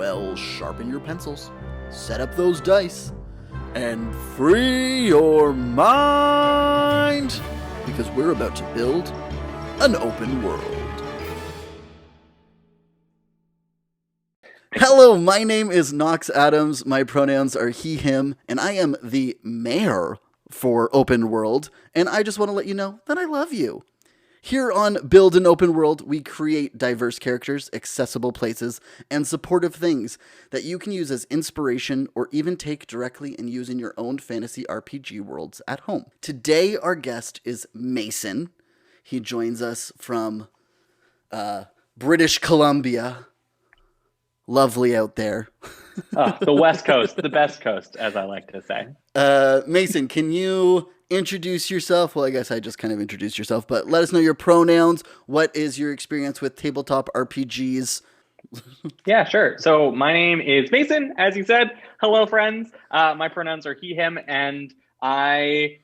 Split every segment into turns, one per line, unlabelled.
well, sharpen your pencils, set up those dice, and free your mind, because we're about to build an open world. Hello, my name is Knox Adams, my pronouns are he, him, and I am the mayor for Open World, and I just want to let you know that I love you. Here on Build an Open World, we create diverse characters, accessible places, and supportive things that you can use as inspiration or even take directly and use in your own fantasy RPG worlds at home. Today, our guest is Mason. He joins us from British Columbia. Lovely out there.
The West Coast, the best coast, as I like to say.
Mason, can you introduce yourself? Well, I guess I just kind of introduced yourself, but let us know your pronouns. What is your experience with tabletop RPGs?
Yeah, sure. So my name is Mason, as you said. Hello, friends. My pronouns are he, him, and I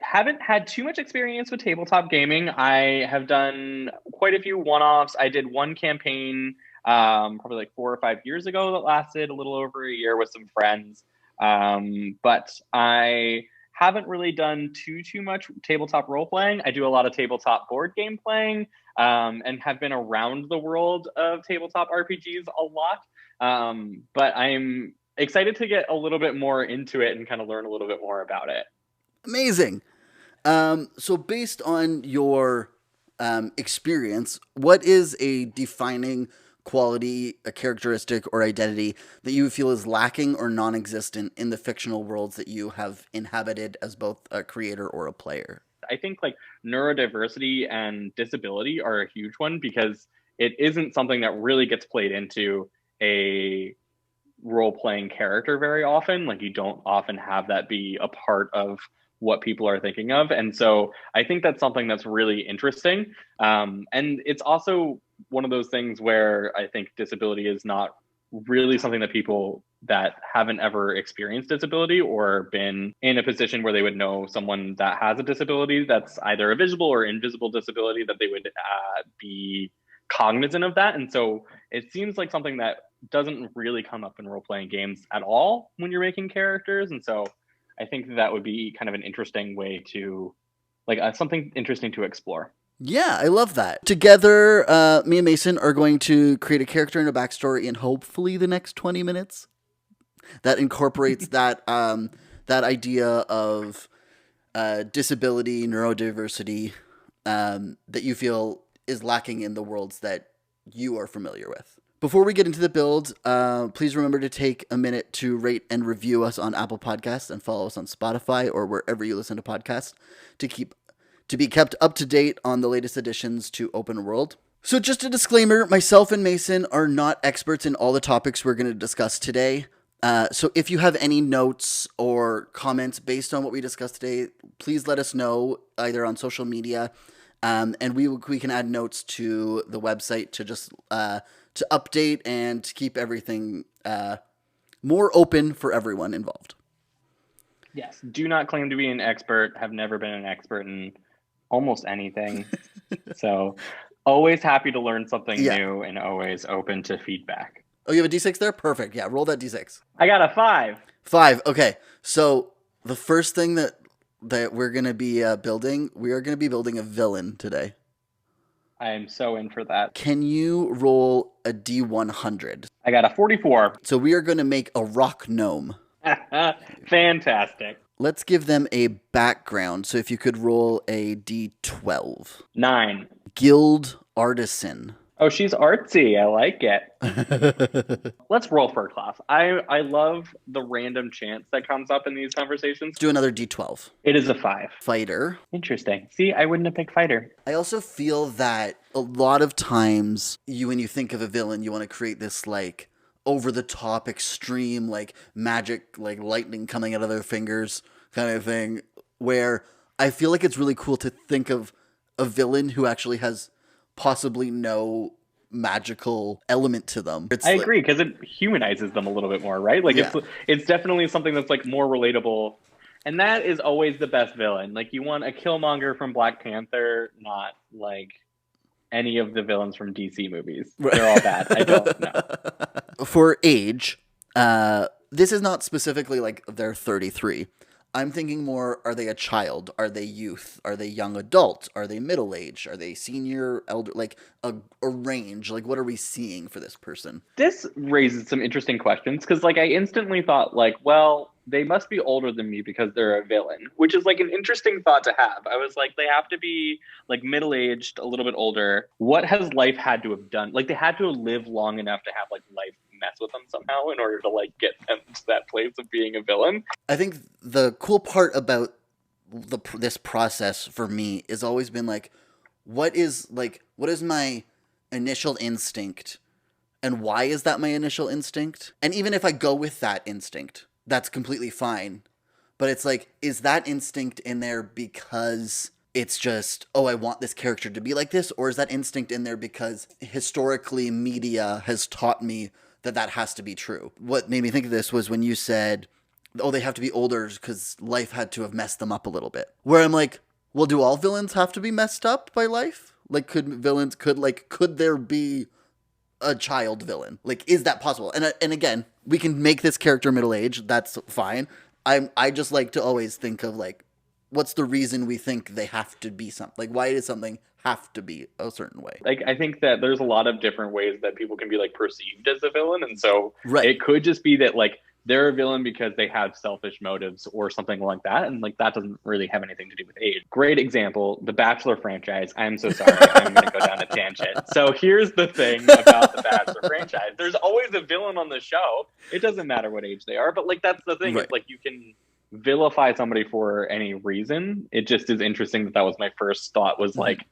haven't had too much experience with tabletop gaming. I have done quite a few one-offs. I did one campaign probably like 4 or 5 years ago that lasted a little over a year with some friends. But I haven't really done too much tabletop role playing. I do a lot of tabletop board game playing, and have been around the world of tabletop RPGs a lot. But I'm excited to get a little bit more into it and kind of learn a little bit more about it.
Amazing. So based on your experience, what is a defining quality, a characteristic, or identity that you feel is lacking or non-existent in the fictional worlds that you have inhabited as both a creator or a player?
I think like neurodiversity and disability are a huge one because it isn't something that really gets played into a role-playing character very often. Like you don't often have that be a part of what people are thinking of. And so I think that's something that's really interesting. And it's also one of those things where I think disability is not really something that people that haven't ever experienced disability or been in a position where they would know someone that has a disability that's either a visible or invisible disability, that they would be cognizant of that. And so it seems like something that doesn't really come up in role-playing games at all when you're making characters. And so I think that would be kind of an interesting way to, like, something interesting to explore.
Yeah, I love that. Together, me and Mason are going to create a character and a backstory in hopefully the next 20 minutes that incorporates that that idea of disability, neurodiversity, that you feel is lacking in the worlds that you are familiar with. Before we get into the build, please remember to take a minute to rate and review us on Apple Podcasts and follow us on Spotify or wherever you listen to podcasts to be kept up to date on the latest additions to Open World. So just a disclaimer, myself and Mason are not experts in all the topics we're going to discuss today. So if you have any notes or comments based on what we discussed today, please let us know either on social media, and we can add notes to the website to just to update and to keep everything more open for everyone involved.
Yes, do not claim to be an expert, have never been an expert in almost anything. So always happy to learn something new and always open to feedback.
Oh, you have a D6 there? Perfect. Yeah, roll that D6.
I got a 5.
5. Okay. So the first thing that we're going to be building, we are going to be building a villain today.
I am so in for that.
Can you roll a D100?
I got a 44.
So we are going to make a rock gnome.
Fantastic.
Let's give them a background. So if you could roll a D12.
9.
Guild artisan.
Oh, she's artsy. I like it. Let's roll for a class. I love the random chance that comes up in these conversations.
Do another D12.
It is a 5.
Fighter.
Interesting. See, I wouldn't have picked fighter.
I also feel that a lot of times when you think of a villain, you want to create this like over the top extreme, like magic, like lightning coming out of their fingers kind of thing, where I feel like it's really cool to think of a villain who actually has possibly no magical element to them.
I agree, because it humanizes them a little bit more, right? Like it's definitely something that's like more relatable, and that is always the best villain. Like you want a Killmonger from Black Panther, not like any of the villains from DC movies. They're all bad. I don't know.
for age, this is not specifically like they're 33. I'm thinking more, are they a child? Are they youth? Are they young adult? Are they middle age? Are they senior, elder? Like a range? Like what are we seeing for this person?
This raises some interesting questions because like I instantly thought like, well, they must be older than me because they're a villain, which is like an interesting thought to have. I was like, they have to be like middle-aged, a little bit older. What has life had to have done? Like they had to have lived long enough to have like life mess with them somehow in order to like get them to that place of being a villain.
I think the cool part about this process for me has always been like, what is my initial instinct, and why is that my initial instinct? And even if I go with that instinct, that's completely fine. But it's like, is that instinct in there because it's just, oh, I want this character to be like this? Or is that instinct in there because historically media has taught me that has to be true? What made me think of this was when you said, oh, they have to be older because life had to have messed them up a little bit. Where I'm like, well, do all villains have to be messed up by life? Like, could there be a child villain? Like, is that possible? And again, we can make this character middle-aged. That's fine. I just like to always think of like, what's the reason we think they have to be something? Like, why does something have to be a certain way?
Like, I think that there's a lot of different ways that people can be like perceived as a villain. And so It could just be that like they're a villain because they have selfish motives or something like that. And like, that doesn't really have anything to do with age. Great example, the Bachelor franchise. I'm so sorry. I'm going to go down a tangent. So here's the thing about the Bachelor franchise. There's always a villain on the show. It doesn't matter what age they are, but like, that's the thing. Right. It's like, you can vilify somebody for any reason. It just is interesting that was my first thought was like,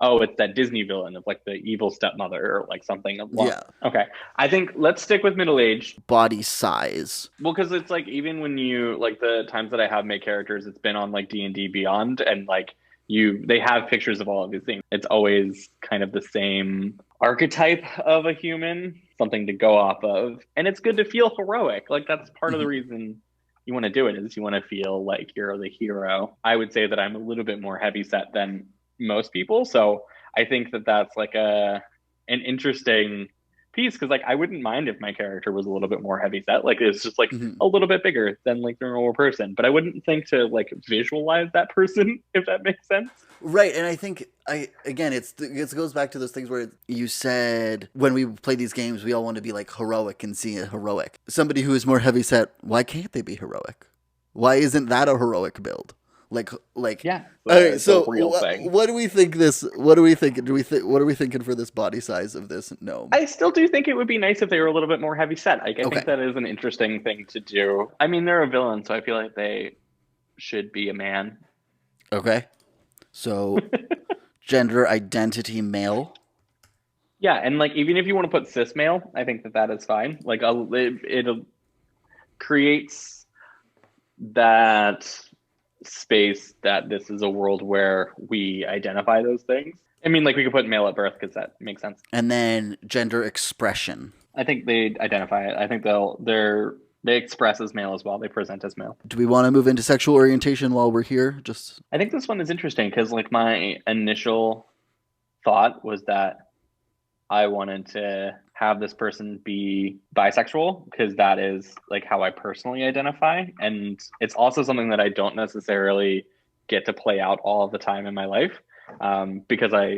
oh, it's that Disney villain of like the evil stepmother or like something. Yeah. Okay. I think let's stick with middle age.
Body size.
Well, because it's like, even when you like the times that I have made characters, it's been on like D&D Beyond, and like they have pictures of all of these things. It's always kind of the same archetype of a human, something to go off of. And it's good to feel heroic. Like that's part of the reason you want to do it, is you want to feel like you're the hero. I would say that I'm a little bit more heavy set than most people, so I think that that's like an interesting piece, because like I wouldn't mind if my character was a little bit more heavy set, like it's just like a little bit bigger than like the normal person, but I wouldn't think to like visualize that person, if that makes sense.
Right. And I think it goes back to those things where you said when we play these games we all want to be like heroic and see it heroic. Somebody who is more heavy set, why can't they be heroic? Why isn't that a heroic build? Like
yeah.
Okay, so what do we think what are we thinking for this body size of this gnome?
I still do think it would be nice if they were a little bit more heavy set. Like I think that is an interesting thing to do. I mean, they're a villain, so I feel like they should be a man.
Okay. So gender identity male.
Yeah, and like even if you want to put cis male, I think that is fine. Like it creates that space that this is a world where we identify those things. I mean, like we could put male at birth because that makes sense.
And then gender expression.
I think they identify it. I think they express as male as well. They present as male.
Do we want to move into sexual orientation while we're here?
I think this one is interesting because like my initial thought was that I wanted to have this person be bisexual because that is like how I personally identify. And it's also something that I don't necessarily get to play out all of the time in my life because am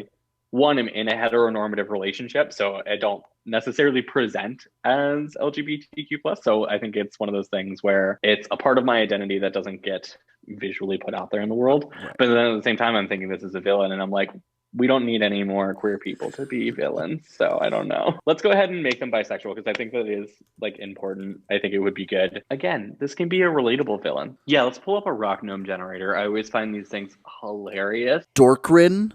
in a heteronormative relationship. So I don't necessarily present as LGBTQ+. So I think it's one of those things where it's a part of my identity that doesn't get visually put out there in the world. Right. But then at the same time, I'm thinking this is a villain and I'm like, we don't need any more queer people to be villains. So I don't know. Let's go ahead and make them bisexual because I think that is like important. I think it would be good. Again, this can be a relatable villain. Yeah, let's pull up a rock gnome generator. I always find these things hilarious.
Dorkrin,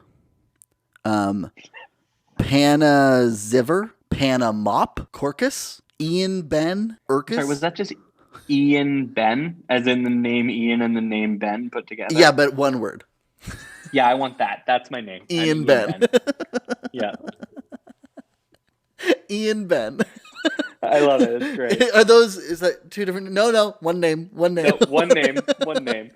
Panaziver, Panamop, Corcus, Ianben, Urcus.
Sorry, was that just Ianben, as in the name Ian and the name Ben put together?
Yeah, but one word.
Yeah, I want that. That's my name.
Ianben.
Yeah.
Ianben.
I love it. It's great.
Is that two different? No, one name.
No, one name.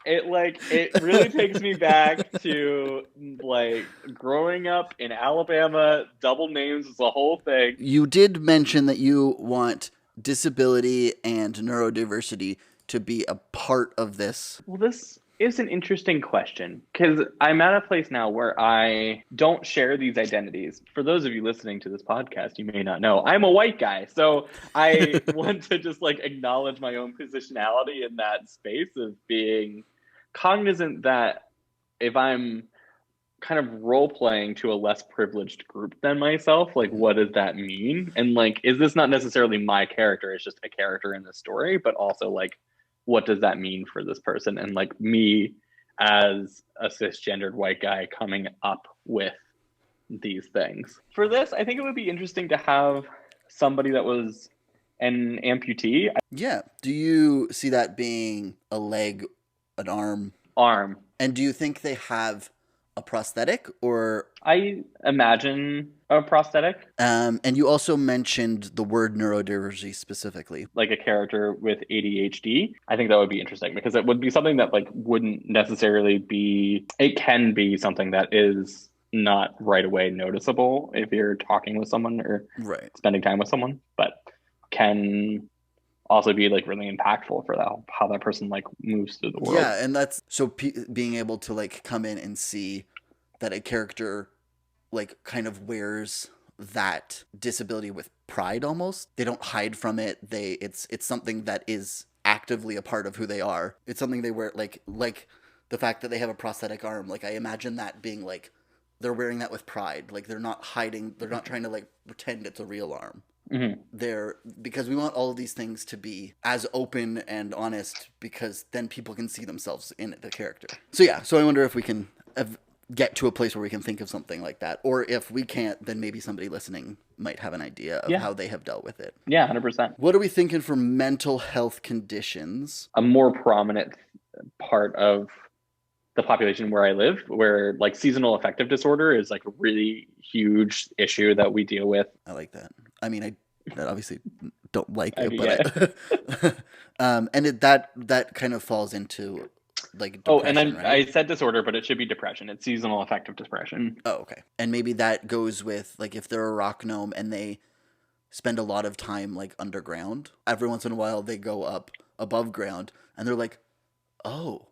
it really takes me back to like growing up in Alabama. Double names is the whole thing.
You did mention that you want disability and neurodiversity to be a part of this.
Well, this is an interesting question because I'm at a place now where I don't share these identities. For those of you listening to this podcast, you may not know I'm a white guy, so I want to just like acknowledge my own positionality in that space of being cognizant that if I'm kind of role playing to a less privileged group than myself, like what does that mean? And like, is this not necessarily my character? It's just a character in the story, but also like, what does that mean for this person? And like me as a cisgendered white guy coming up with these things. For this, I think it would be interesting to have somebody that was an amputee.
Yeah. Do you see that being a leg, an arm?
Arm.
And do you think they have a prosthetic or?
I imagine a prosthetic.
And you also mentioned the word neurodiversity specifically.
Like a character with ADHD. I think that would be interesting because it would be something that like wouldn't necessarily be, it can be something that is not right away noticeable if you're talking with someone or spending time with someone, but can also be like really impactful for that, how that person like moves through the world.
Yeah, and that's so being able to like come in and see that a character like kind of wears that disability with pride almost. They don't hide from it. It's something that is actively a part of who they are. It's something they wear like the fact that they have a prosthetic arm. Like I imagine that being like they're wearing that with pride. Like they're not hiding, they're not trying to like pretend it's a real arm.
Mm-hmm.
They're because we want all of these things to be as open and honest because then people can see themselves in the character. So I wonder if we can get to a place where we can think of something like that, or if we can't, then maybe somebody listening might have an idea of how they have dealt with it.
Yeah, 100%.
What are we thinking for mental health conditions?
A more prominent part of the population where I live, where like seasonal affective disorder is like a really huge issue that we deal with.
I like that. I mean, I obviously don't like it, but and that kind of falls into like depression,
and
right?
I said disorder, but it should be depression. It's seasonal affective depression.
Oh, okay. And maybe that goes with like if they're a rock gnome and they spend a lot of time like underground. Every once in a while they go up above ground and they're like, oh,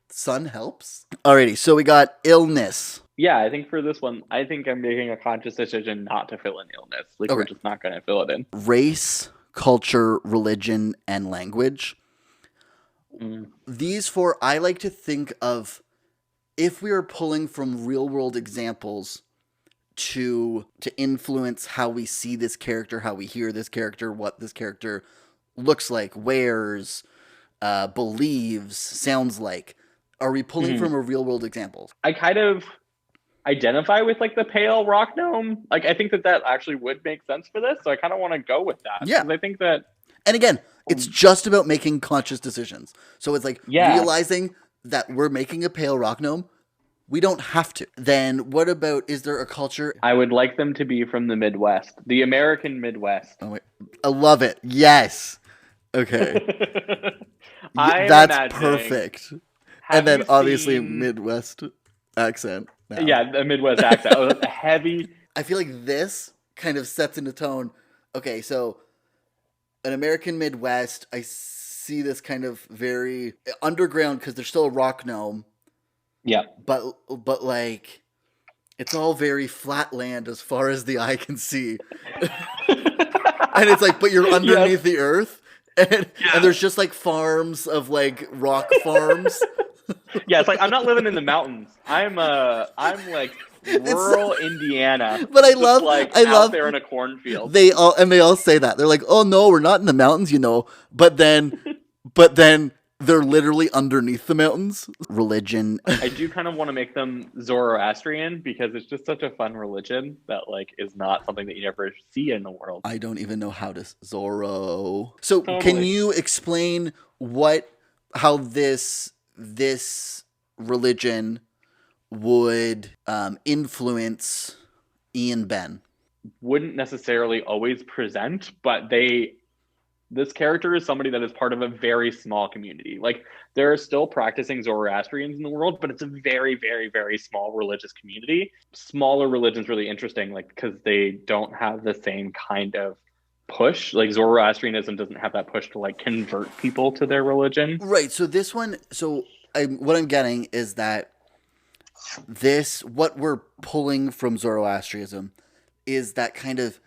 sun helps? Alrighty, so we got illness.
Yeah, I think for this one, I think I'm making a conscious decision not to fill in illness. Like we're just not going to fill it in.
Race, culture, religion, and language. These four, I like to think of if we are pulling from real world examples to influence how we see this character, how we hear this character, what this character looks like, wears, believes, sounds like. Are we pulling from a real world example?
I kind of identify with like the pale rock gnome. Like I think that actually would make sense for this. So I kind of want to go with that.
Yeah.
I think that.
And again, it's just about making conscious decisions. So it's like realizing that we're making a pale rock gnome. We don't have to. Then what about, is there a culture?
I would like them to be from the Midwest, the American Midwest.
Oh, wait. I love it. Yes. Okay. That's perfect. And then obviously Midwest accent. Now.
Yeah, the Midwest accent. Heavy.
I feel like this kind of sets in the tone. Okay, so an American Midwest, I see this kind of very underground because there's still a rock gnome.
Yeah.
But like, it's all very flat land as far as the eye can see. And it's like, but you're underneath the earth. And there's just like farms of like rock farms.
Yeah, it's like I'm not living in the mountains. I'm like rural Indiana.
But I love
out there in a cornfield.
They all say that. They're like, "Oh no, we're not in the mountains, you know." But then they're literally underneath the mountains. Religion.
I do kind of want to make them Zoroastrian because it's just such a fun religion that like is not something that you ever see in the world.
I don't even know how to Zorro. So can you explain how this religion would influence Ianben?
Wouldn't necessarily always present, but they this character is somebody that is part of a very small community. Like, there are still practicing Zoroastrians in the world, but it's a very, very, very small religious community. Smaller religion's really interesting, like, because they don't have the same kind of push. Like, Zoroastrianism doesn't have that push to, like, convert people to their religion.
Right. So this one, what I'm getting is that what we're pulling from Zoroastrianism is that kind of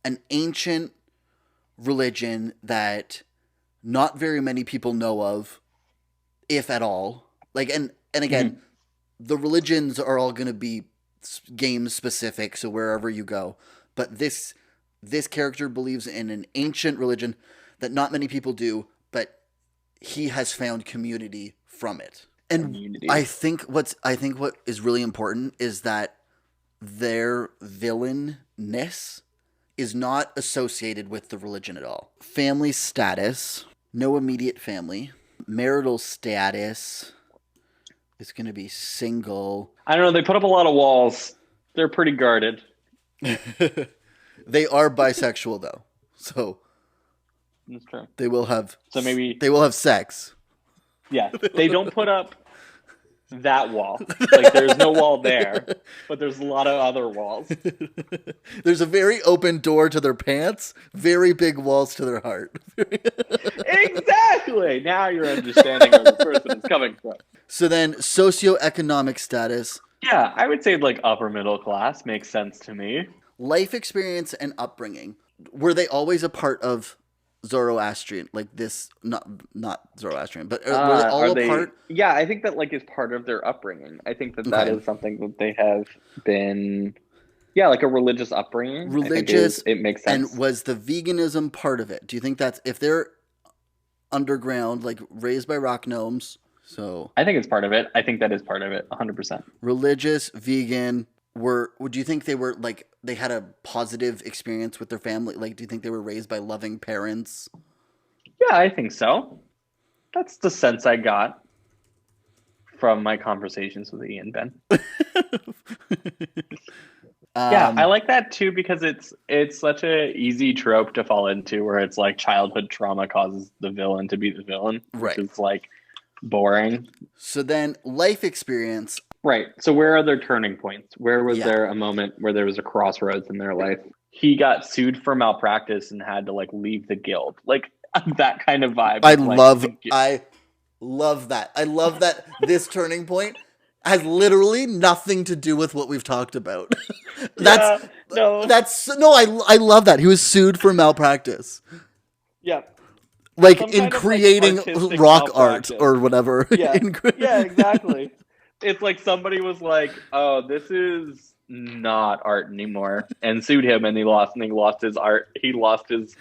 an ancient religion that not very many people know of, if at all. Like, and again, the religions are all going to be game specific, so wherever you go. But this character believes in an ancient religion that not many people do, but he has found community from it. And I think what is really important is that their villainness is not associated with the religion at all. Family status, no immediate family. Marital status is going to be single.
I don't know. They put up a lot of walls. They're pretty guarded.
They are bisexual, though. So
that's true.
They will have.
So maybe
they will have sex.
Yeah, they don't put up that wall. Like, there's no wall there, but there's a lot of other walls.
There's a very open door to their pants, very big walls to their heart.
Exactly. Now you're understanding where the person is coming from.
So then, socioeconomic status.
Yeah, I would say like upper middle class makes sense to me.
Life experience and upbringing. Were they always a part of Zoroastrian, like this? Not Zoroastrian, but were they all a part?
Yeah, I think that like is part of their upbringing. I think that is something that they have been. Yeah, like a religious upbringing.
Religious,
it makes sense.
And was the veganism part of it? Do you think that's if they're underground, like raised by rock gnomes? So
I think it's part of it. I think that is part of it, 100%.
Religious, vegan. Do you think they were like they had a positive experience with their family? Like, do you think they were raised by loving parents?
Yeah, I think so. That's the sense I got from my conversations with Ianben. Yeah, I like that too because it's such a easy trope to fall into where it's like childhood trauma causes the villain to be the villain,
right?
Which is like boring.
So then, life experience.
Right. So where are their turning points? Where was there a moment where there was a crossroads in their life? He got sued for malpractice and had to like leave the guild. Like that kind of vibe.
I love that. I love that this turning point has literally nothing to do with what we've talked about. I love that. He was sued for malpractice.
Yeah.
Like in creating rock art or whatever.
Yeah. Yeah, exactly. It's like somebody was like, "Oh, this is not art anymore," and sued him, and he lost his art. He lost his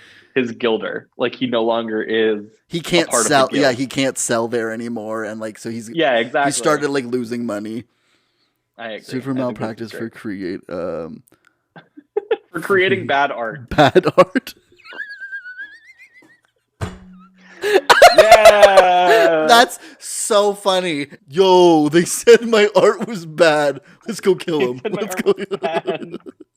guilder. Like he no longer is.
He can't sell. Yeah, he can't sell there anymore, and like so he's.
Yeah, exactly.
He started like losing money.
I agree.
Sued for malpractice for
for creating bad art.
Bad art.
Yeah,
that's so funny. Yo, they said my art was bad. Let's go kill him.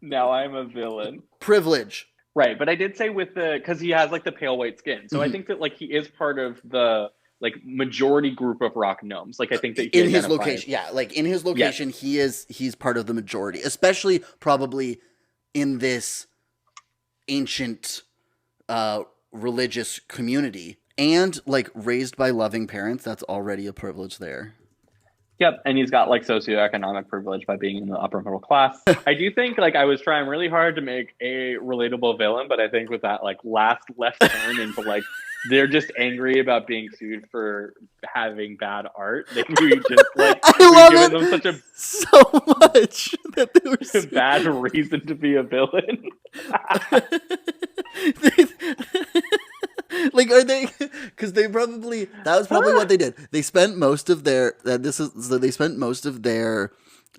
Now I'm a villain.
Privilege.
Right, but I did say because he has like the pale white skin, so I think that like he is part of the like majority group of rock gnomes. Like I think that
in his location, he's part of the majority, especially probably in this ancient religious community. And, like, raised by loving parents, that's already a privilege there.
Yep, and he's got, like, socioeconomic privilege by being in the upper middle class. I do think, like, I was trying really hard to make a relatable villain, but I think with that, like, last left turn into, like, they're just angry about being sued for having bad art. We just, like, we've given them such
so much that they were
a bad reason to be a villain.
Like, are they? Because that was probably what they did. They spent most of their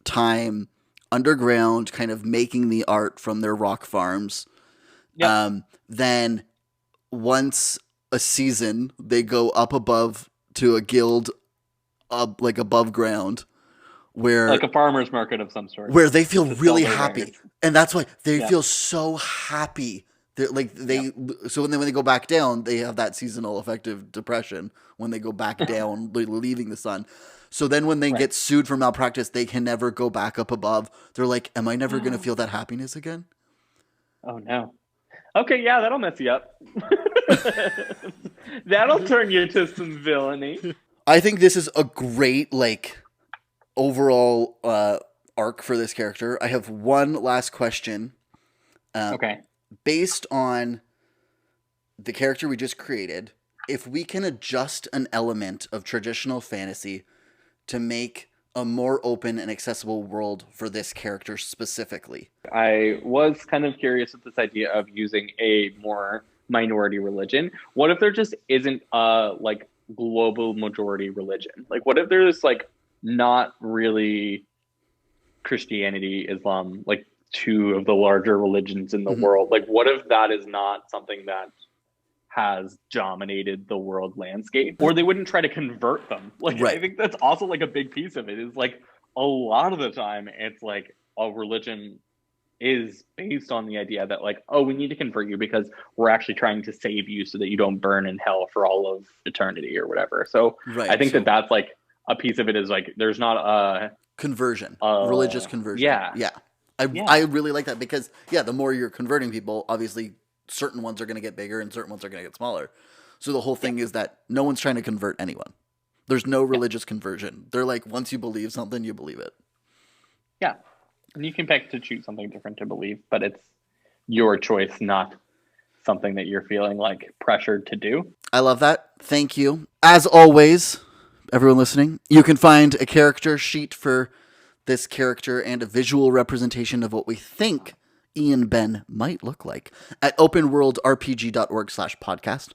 time underground, kind of making the art from their rock farms. Yep. Then once a season, they go up above to a guild, like above ground, where
like a farmer's market of some sort,
where they feel really happy, and that's why they feel so happy They're like so when they go back down, they have that seasonal affective depression when they go back down, leaving the sun. So then when they
Right.
get sued for malpractice, they can never go back up above. They're like, am I never going to feel that happiness again?
Oh no. Okay, yeah, that'll mess you up. That'll turn you to some villainy.
I think this is a great like overall arc for this character. I have one last question.
Okay.
Based on the character we just created, if we can adjust an element of traditional fantasy to make a more open and accessible world for this character specifically.
I was kind of curious with this idea of using a more minority religion. What if there just isn't a like global majority religion? Like what if there's like not really Christianity, Islam, like two of the larger religions in the world? Like what if that is not something that has dominated the world landscape, or they wouldn't try to convert them? Like I think that's also like a big piece of it, is like a lot of the time it's like a religion is based on the idea that like, oh, we need to convert you because we're actually trying to save you so that you don't burn in hell for all of eternity or whatever. So I think that's like a piece of it, is like there's not a
conversion, religious conversion. I really like that, because the more you're converting people, obviously certain ones are going to get bigger and certain ones are going to get smaller. So the whole thing is that no one's trying to convert anyone. There's no religious conversion. They're like, once you believe something, you believe it.
Yeah. And you can pick to choose something different to believe, but it's your choice, not something that you're feeling like pressured to do.
I love that. Thank you. As always, everyone listening, you can find a character sheet for this character and a visual representation of what we think Ianben might look like at openworldrpg.org/podcast.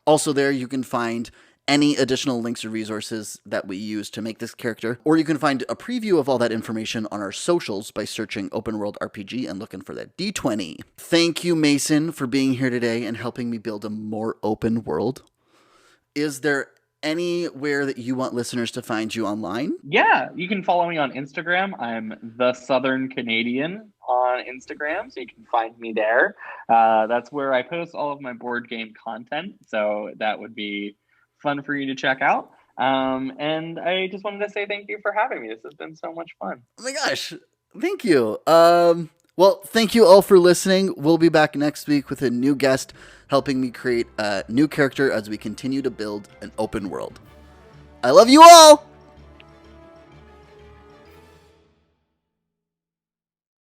Also there, you can find any additional links or resources that we use to make this character, or you can find a preview of all that information on our socials by searching OpenWorld RPG and looking for that D20. Thank you, Mason, for being here today and helping me build a more open world. Is there anywhere that you want listeners to find you online?
Yeah, you can follow me on Instagram. I'm the Southern Canadian on Instagram, so you can find me there. That's where I post all of my board game content, so that would be fun for you to check out. And I just wanted to say thank you for having me. This has been so much fun.
Oh my gosh, thank you. Well, thank you all for listening. We'll be back next week with a new guest helping me create a new character as we continue to build an open world. I love you all!